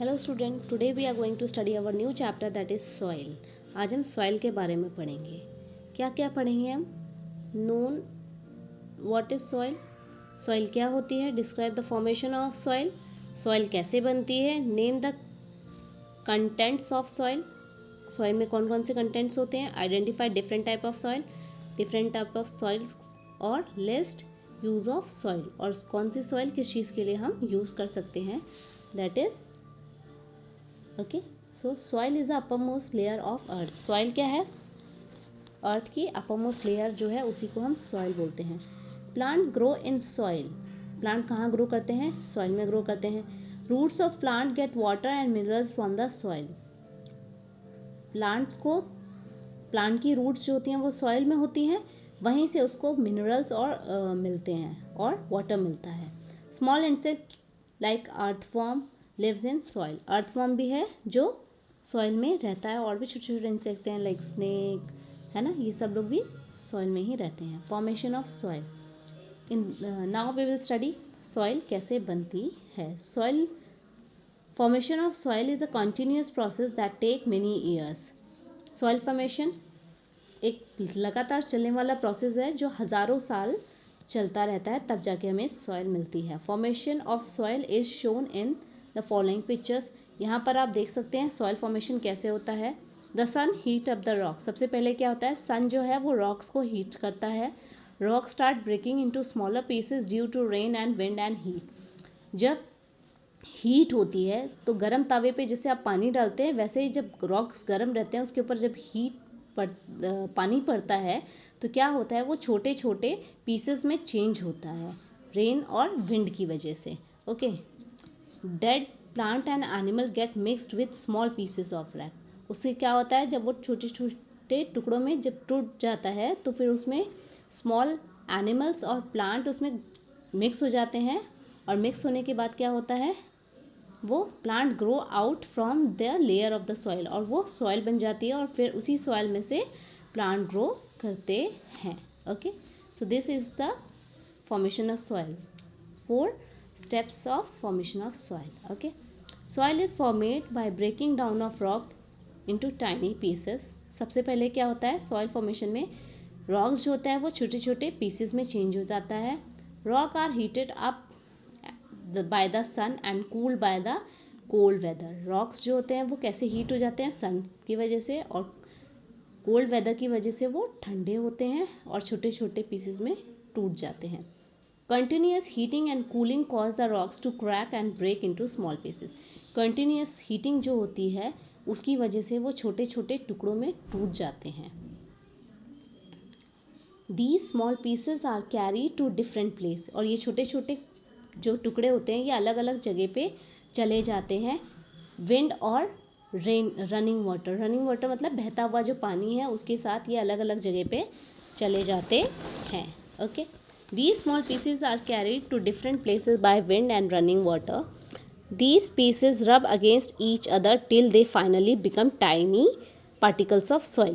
Hello student, today we are going to study our new chapter that is soil. आज हम soil के बारे में पढ़ेंगे। क्या क्या पढ़ेंगे हम? Known what is soil, soil क्या होती है, describe the formation of soil, soil कैसे बनती है, name the contents of soil, soil में कौन कौन से कंटेंट्स होते हैं, identify different type of soil, different type of soils और लिस्ट यूज ऑफ सॉइल, और कौन सी सॉइल किस चीज़ के लिए हम यूज़ कर सकते हैं, that is okay. So soil is the upper most layer of earth. Soil क्या है? अर्थ की अपर मोस्ट लेयर जो है उसी को हम सॉइल बोलते हैं। Plant grow in soil. Plant कहाँ ग्रो करते हैं? सॉइल में ग्रो करते हैं। Roots of plant get water and minerals from the soil. Plant की रूट्स जो होती हैं वो सॉइल में होती हैं, वहीं से उसको मिनरल्स और मिलते हैं और वाटर मिलता है। Small insect like earthworm lives in soil. Earthworm भी है जो सॉइल में रहता है, और भी छोटे छोटे इंसेक्ट हैं लाइक स्नेक, है ना, ये सब लोग भी सॉइल में ही रहते हैं। Formation of soil. And now we will study soil कैसे बनती है। Soil formation of soil is a continuous process that take many years. Soil formation एक लगातार चलने वाला प्रोसेस है जो हज़ारों साल चलता रहता है, तब जाके हमें सॉइल मिलती है। Formation of soil is shown in the following pictures. यहाँ पर आप देख सकते हैं सॉइल फॉर्मेशन कैसे होता है। The sun heat up the rock. सबसे पहले क्या होता है? सन जो है वो रॉक्स को हीट करता है। Rock start breaking into smaller pieces due to rain and wind and heat. जब हीट होती है तो गर्म तवे पे जैसे आप पानी डालते हैं, वैसे ही जब रॉक्स गर्म रहते हैं उसके ऊपर जब पानी पड़ता है तो क्या होता है, वो छोटे छोटे पीसेस में चेंज होता है रेन और विंड की वजह से। Okay. Dead plant and animal get mixed with small pieces of rock. उससे क्या होता है, जब वो छोटे छोटे टुकड़ों में जब टूट जाता है तो फिर उसमें स्मॉल एनिमल्स और प्लांट उसमें मिक्स हो जाते हैं, और मिक्स होने के बाद क्या होता है, वो plant grow out from the layer of the soil, और वो सॉइल बन जाती है, और फिर उसी सॉइल में से प्लांट ग्रो करते हैं। Okay. So this is the formation of soil. 4 steps of formation of soil. Okay, soil is formed by breaking down of rock into tiny pieces. सबसे पहले क्या होता है सॉइल फॉर्मेशन में? रॉक्स जो होता है वो छोटे छोटे पीसेस में चेंज हो जाता है। Rock are heated up by the sun and cooled by the cold weather. Rocks जो होते हैं वो कैसे हीट हो जाते हैं? सन की वजह से, और कोल्ड वेदर की वजह से वो ठंडे होते हैं और छोटे छोटे पीसेस में टूट जाते हैं। Continuous heating and cooling cause the rocks to crack and break into small pieces. Continuous heating जो होती है उसकी वजह से वो छोटे छोटे टुकड़ों में टूट जाते हैं। These small pieces are carried to different place. और ये छोटे छोटे जो टुकड़े होते हैं ये अलग अलग जगह पे चले जाते हैं। विंड और रेन, रनिंग वाटर मतलब बहता हुआ जो पानी है उसके साथ ये अलग अलग जगह पे चले जाते हैं। Okay. These small pieces are carried to different places by wind and running water. These pieces rub against each other till they finally become tiny particles of soil.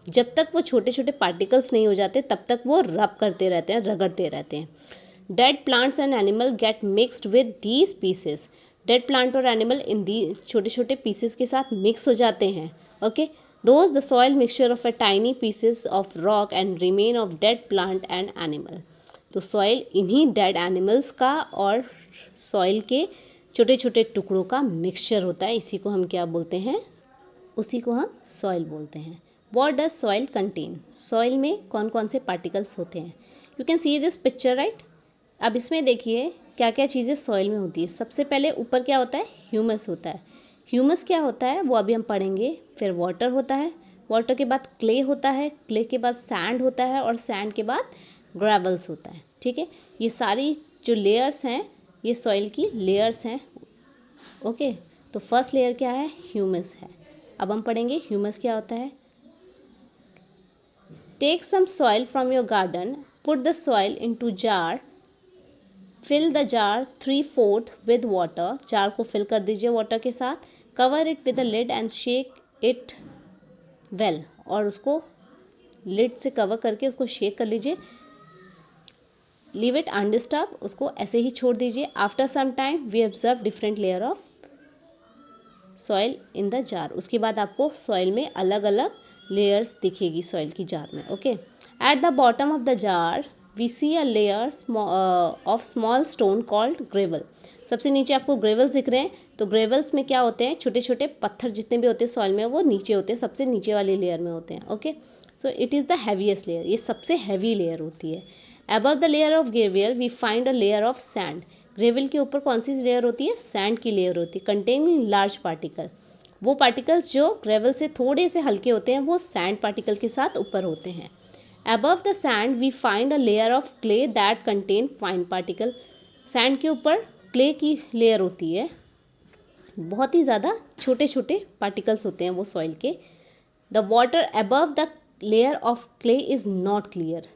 जब तक वो छोटे छोटे पार्टिकल्स नहीं हो जाते तब तक वो रब करते रहते हैं, रगड़ते रहते हैं। Dead plants and animal get mixed with these pieces. Dead plant और animal इन दी छोटे छोटे pieces के साथ mix हो जाते हैं। Okay. Those the soil mixture of a tiny pieces of rock and remain of dead plant and animal. तो soil इन्हीं डेड एनिमल्स का और सॉइल के छोटे छोटे टुकड़ों का मिक्सचर होता है। इसी को हम क्या बोलते हैं? उसी को हम सॉइल बोलते हैं। What does soil contain? Soil में कौन कौन से पार्टिकल्स होते हैं? You can see this picture, right. अब इसमें देखिए क्या क्या चीज़ें सॉइल में होती है। सबसे पहले ऊपर क्या होता है? ह्यूमस होता है। ह्यूमस क्या होता है वो अभी हम पढ़ेंगे। फिर वाटर होता है, वाटर के बाद क्ले होता है, क्ले के बाद सैंड होता है, और सैंड के बाद ग्रेवल्स होता है। ठीक है, ये सारी जो लेयर्स हैं ये सॉइल की लेयर्स हैं। ओके। तो फर्स्ट लेयर क्या है? ह्यूमस है। अब हम पढ़ेंगे ह्यूमस क्या होता है। Take some soil from your garden, put the soil into jar, fill the jar 3/4 with water. Jar को फिल कर दीजिए वाटर के साथ। Cover it with a lid and shake it well, और उसको लिड से कवर करके उसको शेक कर लीजिए। लीव इट अनडिस्टर्ब, उसको ऐसे ही छोड़ दीजिए। After some time we observe different layer of soil in the jar. उसके बाद आपको सॉइल में अलग अलग लेयर्स दिखेगी सॉइल की जार में। Okay, at the bottom of the jar we see a layer of small stone called gravel. सबसे नीचे आपको ग्रेवल्स दिख रहे हैं। तो ग्रेवल्स में क्या होते हैं, छोटे छोटे पत्थर जितने भी होते हैं सॉइल में वो नीचे होते हैं, सबसे नीचे वाली लेयर में होते हैं। Okay, so it is the heaviest layer, ये सबसे हैवी लेयर होती है। Above the layer of gravel we find a layer of sand. Gravel के ऊपर कौन सी लेयर होती है, सैंड की लेयर होती है, कंटेनिंग लार्ज पार्टिकल। वो पार्टिकल्स जो ग्रेवल से थोड़े से हल्के होते हैं वो सैंड पार्टिकल के साथ ऊपर होते हैं। Above the sand we find a layer of clay that contain fine particle. Sand के ऊपर क्ले की लेयर होती है, बहुत ही ज़्यादा छोटे छोटे पार्टिकल्स होते हैं वो सॉइल के। The water above the layer of clay is not clear.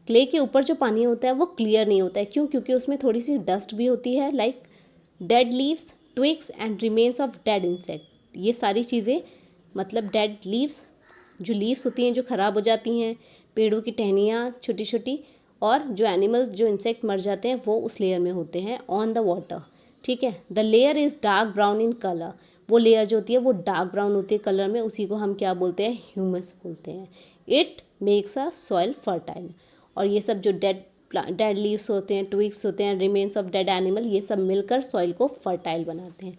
Clay के ऊपर जो पानी होता है वो क्लियर नहीं होता है, क्यों? क्योंकि उसमें थोड़ी सी डस्ट भी होती है, like dead leaves, twigs and remains of dead insect. ये सारी चीज़ें, मतलब डेड लीव्स, जो लीव्स होती हैं जो ख़राब हो जाती हैं, पेड़ों की टहनियाँ छोटी छोटी, और जो एनिमल जो इंसेक्ट मर जाते हैं वो उस लेयर में होते हैं ऑन द वाटर। ठीक है, the layer is dark brown in colour. वो लेयर जो होती है वो डार्क ब्राउन होती है कलर में, उसी को हम क्या बोलते हैं, ह्यूमस बोलते हैं। It makes a soil fertile. और ये सब जो डेड लीव्स होते हैं, ट्विग्स होते हैं, रिमेन्स ऑफ डेड एनिमल, ये सब मिलकर सॉइल को फर्टाइल बनाते हैं।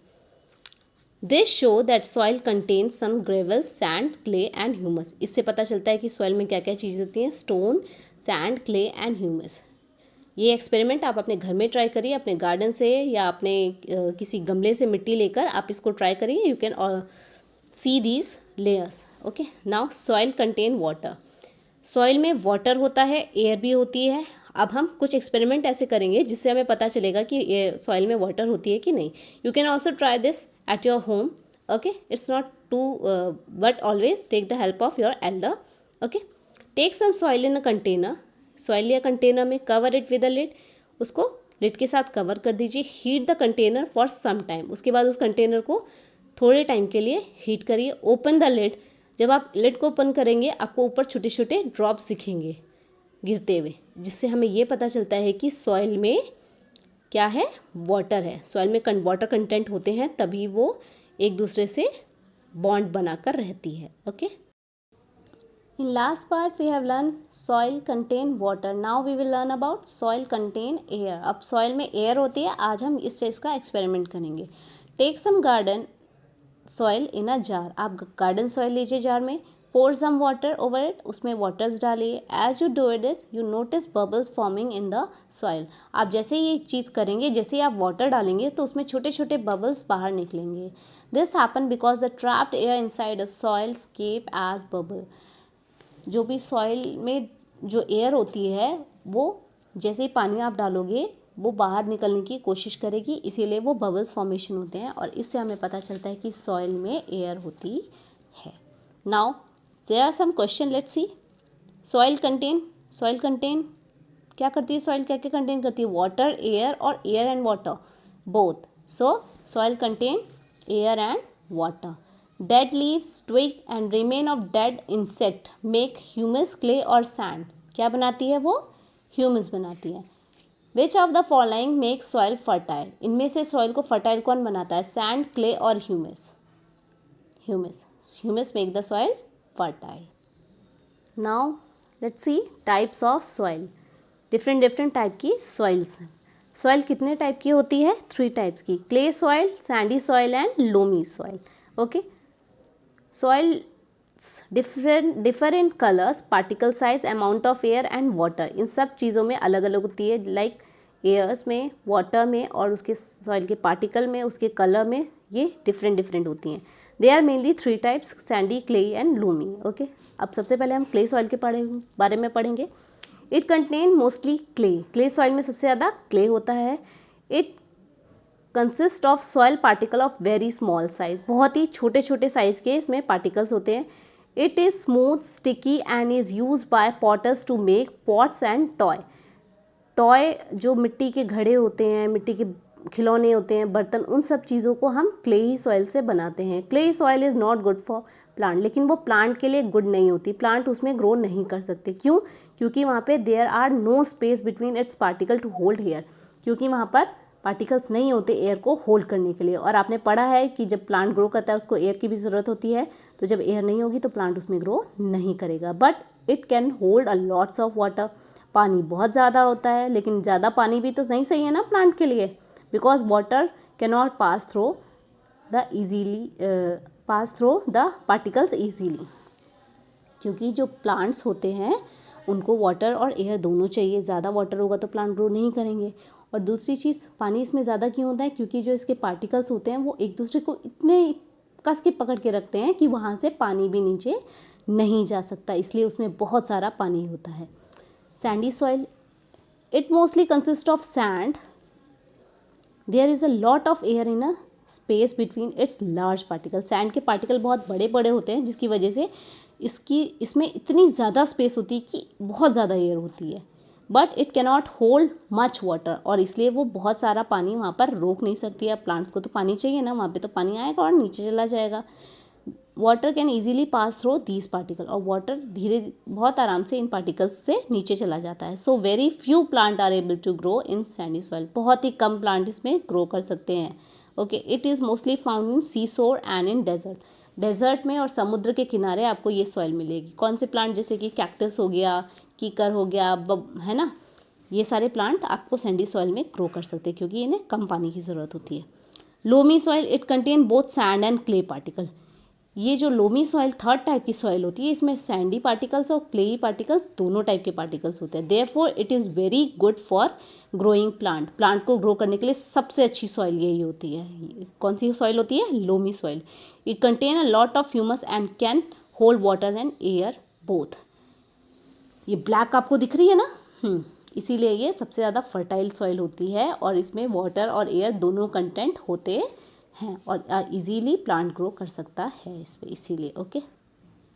This show that soil contain some gravel, sand, clay and humus. इससे पता चलता है कि सॉइल में क्या क्या चीज़ें होती हैं, stone, sand, clay and humus. ये एक्सपेरिमेंट आप अपने घर में ट्राई करिए, अपने गार्डन से या अपने किसी गमले से मिट्टी लेकर आप इसको ट्राई करिए। You can see these layers. Okay, now soil contain water. Soil में वाटर होता है, एयर भी होती है। अब हम कुछ एक्सपेरिमेंट ऐसे करेंगे जिससे हमें पता चलेगा कि सॉइल में वाटर होती है कि नहीं। You can also try this at your home. Okay, it's not too but always take the help of your elder. Okay, take some soil in a container. Soil या कंटेनर में, cover it with a lid. उसको lid के साथ cover कर दीजिए। Heat the container for some time. उसके बाद उस कंटेनर को थोड़े टाइम के लिए हीट करिए। Open the lid. जब आप लिड को ओपन करेंगे आपको ऊपर छोटे छोटे ड्रॉप्स दिखेंगे गिरते हुए, जिससे हमें ये पता चलता है कि सॉइल में क्या है, वाटर है। सॉइल में वाटर कंटेंट होते हैं, तभी वो एक दूसरे से बॉन्ड बनाकर रहती है। Okay, in last part we have learn soil contain water. Now we will learn about soil contain air. अब सॉइल में एयर होती है, आज हम इस चीज़ का एक्सपेरिमेंट करेंगे। Take some garden soil in a jar. आप गार्डन सॉइल लीजिए जार में। Pour some water over it. उसमें वाटर्स डालिए। As you do this you notice bubbles forming in the soil. आप जैसे ही ये चीज़ करेंगे, जैसे ही आप वाटर डालेंगे तो उसमें छोटे छोटे बबल्स बाहर निकलेंगे। This happen because the trapped air inside a soil escape as bubble. जो भी सॉइल में जो एयर होती है वो जैसे ही पानी आप डालोगे वो बाहर निकलने की कोशिश करेगी, इसीलिए वो बबल्स फॉर्मेशन होते हैं, और इससे हमें पता चलता है कि सॉइल में एयर होती है। Now there are some question, let's see. Soil contain क्या करती है, सॉइल क्या क्या कंटेन करती है, वाटर, एयर, और air and water both. So soil contain air and water. Dead leaves, twig and remain of dead insect make humus, clay और sand. क्या बनाती है वो, ह्यूमस बनाती है। Which of the following make soil fertile. इनमें से सॉइल को फर्टाइल कौन बनाता है, सैंड, क्ले और humus. Humus make the soil fertile. Now let's see types of soil. Different type की सॉइल्स हैं। सॉइल कितने टाइप की होती है, 3 टाइप्स की, clay soil, sandy soil and loamy soil. Okay, soil differ in colours, particle size, amount of air and water. इन सब चीज़ों में अलग अलग होती है, लाइक एयर्स में, वाटर में, और उसके सॉइल के पार्टिकल में, उसके कलर में, ये डिफरेंट होती हैं। They are mainly 3 types, sandy, clay and loamy. Okay, अब सबसे पहले हम क्ले सॉइल के बारे में पढ़ेंगे। It contain mostly clay soil में सबसे ज़्यादा क्ले होता है। It consist of soil particle of very small size. बहुत ही छोटे छोटे साइज के इसमें पार्टिकल्स होते हैं। It is smooth, sticky and is use by potters to make pots and toy. जो मिट्टी के घड़े होते हैं, मिट्टी के खिलौने होते हैं, बर्तन, उन सब चीज़ों को हम क्लेई सॉइल से बनाते हैं। Clayey soil is not good for plant. लेकिन वो प्लांट के लिए गुड नहीं होती, प्लांट उसमें ग्रो नहीं कर सकते। क्यों? क्योंकि वहाँ पे there are no space between its particle to hold air. क्योंकि वहाँ पर पार्टिकल्स नहीं होते एयर को होल्ड करने के लिए। और आपने पढ़ा है कि जब प्लांट ग्रो करता है उसको एयर की भी ज़रूरत होती है, तो जब एयर नहीं होगी तो प्लांट उसमें ग्रो नहीं करेगा। But it can hold a lots of water, पानी बहुत ज़्यादा होता है, लेकिन ज़्यादा पानी भी तो नहीं सही है ना प्लांट के लिए, because water can not pass through the particles easily, क्योंकि जो प्लांट्स होते हैं उनको वाटर और एयर दोनों चाहिए। ज़्यादा वाटर होगा तो प्लांट ग्रो नहीं करेंगे। और दूसरी चीज़, पानी इसमें ज़्यादा क्यों होता है, क्योंकि जो इसके पार्टिकल्स होते हैं वो एक दूसरे को इतने कस के पकड़ के रखते हैं कि वहाँ से पानी भी नीचे नहीं जा सकता, इसलिए उसमें बहुत सारा पानी होता है। Sandy soil, it mostly consist of sand, there is a lot of air in a space between its large particle. Sand के पार्टिकल बहुत बड़े बड़े होते हैं, जिसकी वजह से इसमें इतनी ज़्यादा स्पेस होती है कि बहुत ज़्यादा एयर होती है। But it cannot hold much water, और इसलिए वो बहुत सारा पानी वहाँ पर रोक नहीं सकती है। प्लांट्स को तो पानी चाहिए ना, वहाँ पे तो पानी आएगा और नीचे चला जाएगा। Water can easily pass through these particle, और वाटर धीरे बहुत आराम से इन पार्टिकल्स से नीचे चला जाता है। So very few plant are able to grow in sandy soil, बहुत ही कम प्लांट इसमें ग्रो कर सकते हैं। Okay, it is mostly found in sea shore and in desert. Desert में और समुद्र के किनारे आपको ये सॉइल मिलेगी। कौन से प्लांट, जैसे कि कैक्टस हो गया, कीकर हो गया, है ना, ये सारे प्लांट आपको सैंडी सॉइल में ग्रो कर सकते हैं, क्योंकि इन्हें कम पानी की ज़रूरत होती है। Loamy soil, it contain both sand and clay particle. ये जो लोमी सॉइल थर्ड टाइप की सॉइल होती है, इसमें सैंडी पार्टिकल्स और क्लेई पार्टिकल्स दोनों टाइप के पार्टिकल्स होते हैं। Therefore it is very good for growing plant. Plant को ग्रो करने के लिए सबसे अच्छी सॉइल यही होती है। कौन सी सॉइल होती है? Loamy soil. It contain a lot of humus and can hold water and air both. ये ब्लैक आपको दिख रही है ना, इसीलिए ये सबसे ज़्यादा फर्टाइल सॉइल होती है, और इसमें वाटर और एयर दोनों कंटेंट होते हैं, और इजीली प्लांट ग्रो कर सकता है इस पे, इसीलिए। Okay,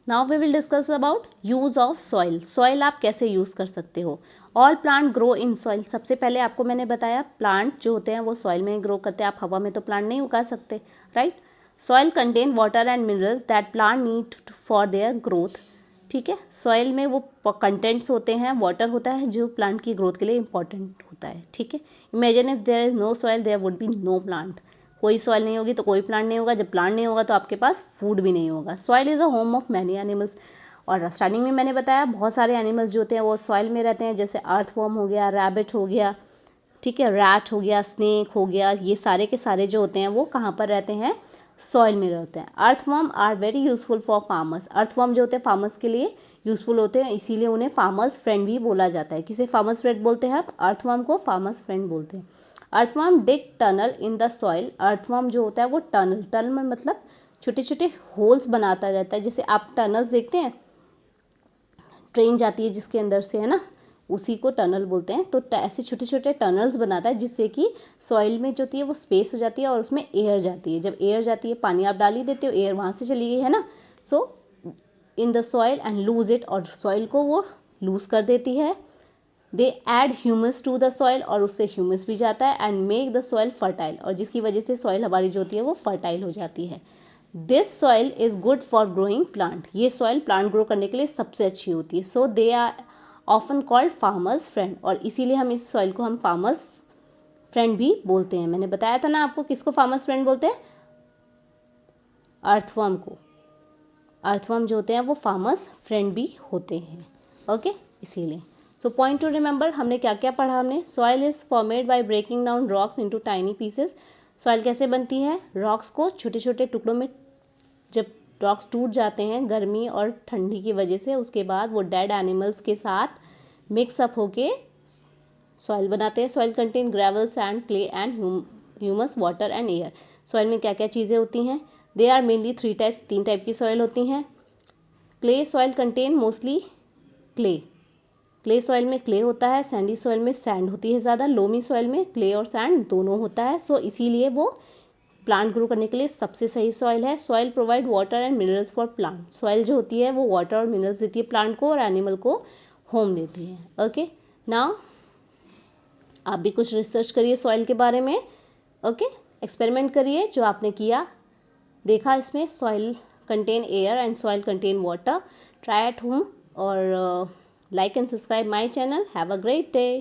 now we will discuss about use of soil. Soil आप कैसे यूज़ कर सकते हो। All plant grow in soil. सबसे पहले आपको मैंने बताया प्लांट जो होते हैं वो सॉइल में ग्रो करते हैं, आप हवा में तो प्लांट नहीं उगा सकते, right. Soil contain water and minerals that plant need for their growth. ठीक है, सॉइल में वो कंटेंट्स होते हैं, वाटर होता है जो प्लांट की ग्रोथ के लिए इंपॉर्टेंट होता है। ठीक है, imagine if there is no soil there would be no plant. कोई सॉइल नहीं होगी तो कोई प्लांट नहीं होगा, जब प्लांट नहीं होगा तो आपके पास फूड भी नहीं होगा। Soil is a home of many animals, और स्टार्टिंग में मैंने बताया बहुत सारे एनिमल्स जो होते हैं वो सॉइल में रहते हैं, जैसे अर्थवर्म हो गया, रैबिट हो गया, ठीक है, रैट हो गया, स्नेक हो गया, ये सारे के सारे जो होते हैं वो कहाँ पर रहते हैं? सॉइल में रहते हैं। Earthworm are very useful for farmers. Earthworm जो होते हैं फार्मर्स के लिए यूजफुल होते हैं, इसीलिए उन्हें फार्मर्स फ्रेंड भी बोला जाता है। किसे फार्मर्स फ्रेंड बोलते हैं? अर्थवर्म को फार्मर्स फ्रेंड बोलते हैं। Earthworm dig tunnel in the soil. Earthworm जो होता है वो टनल में मतलब छोटे छोटे होल्स बनाता रहता है, जैसे आप टनल्स देखते हैं, ट्रेन जाती है जिसके अंदर से, है ना, उसी को टनल बोलते हैं। तो ऐसे छोटे छोटे टनल्स बनाता है, जिससे कि सॉइल में जो होती है वो स्पेस हो जाती है और उसमें एयर जाती है। जब एयर जाती है, पानी आप डाल ही देते हो, एयर वहाँ से चली गई, है ना, so in the soil and loose it, और सॉइल को वो लूज कर देती है। They add humus to the soil, और उससे ह्यूमस भी जाता है, and make the soil fertile, और जिसकी वजह से सॉइल हमारी जो होती है वो फर्टाइल हो जाती है। This soil is good for growing plant. ये सॉइल प्लांट ग्रो करने के लिए सबसे अच्छी होती है। So they are often called farmers friend, और इसीलिए हम इस सॉइल को हम फार्मर्स फ्रेंड भी बोलते हैं। मैंने बताया था ना आपको किसको फार्मर्स फ्रेंड बोलते हैं? अर्थवर्म को। अर्थवर्म जो होते हैं वो फार्मर्स फ्रेंड भी होते हैं। ओके, इसीलिए। सो पॉइंट टू रिमेंबर, हमने क्या क्या पढ़ा? हमने soil is formed by breaking down rocks into tiny pieces. Soil कैसे बनती है? रॉक्स को छोटे छोटे टुकड़ों में, जब रॉक्स टूट जाते हैं गर्मी और ठंडी की वजह से, उसके बाद वो डेड एनिमल्स के साथ मिक्सअप होके सॉइल बनाते हैं। Soil contain gravel, sand, clay and humus, water and air. Soil में क्या क्या चीज़ें होती हैं? They are mainly 3 types, 3 type की सॉइल होती हैं। Clay soil contain mostly clay. Clay soil में क्ले होता है, सैंडी सॉइल में सैंड होती है ज़्यादा, लोमी सॉइल में क्ले और सैंड दोनों होता है। सो इसीलिए वो प्लांट ग्रो करने के लिए सबसे सही सॉइल है। Soil provide water and minerals for plant. Soil जो होती है वो वाटर और मिनरल्स देती है प्लांट को, और एनिमल को होम देती है। ओके, नाउ आप भी कुछ रिसर्च करिए सॉइल के बारे में। ओके, एक्सपेरिमेंट करिए जो आपने किया, देखा इसमें soil contain air and soil contain water. Try at home, और like and subscribe my channel. Have a great day.